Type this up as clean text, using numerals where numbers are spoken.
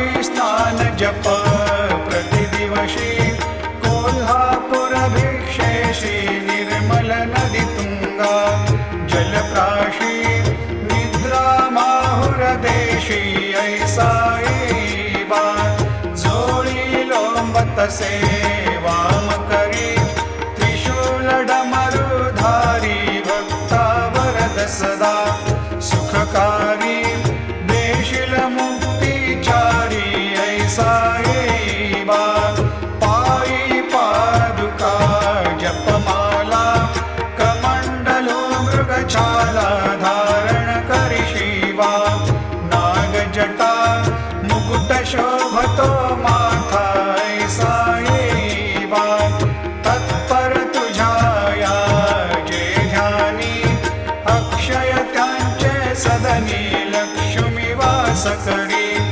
काशी स्नान जप प्रतिदिवशी कोल्हापुर भिक्षेशी निर्मल नदी तुंगा जलप्राशी निद्रा माहुर देशी ऐसा बा जोडी लोंबत सेवाम करी त्रिशूल डमरुधारी भक्ता वरद सदा सुखकारी देशील मुक्तिचारी ऐसा बा पायी पादुका जपमाला कमंडलो मृगछाला धारण करी शिवा नागजटा मुकुट शोभतो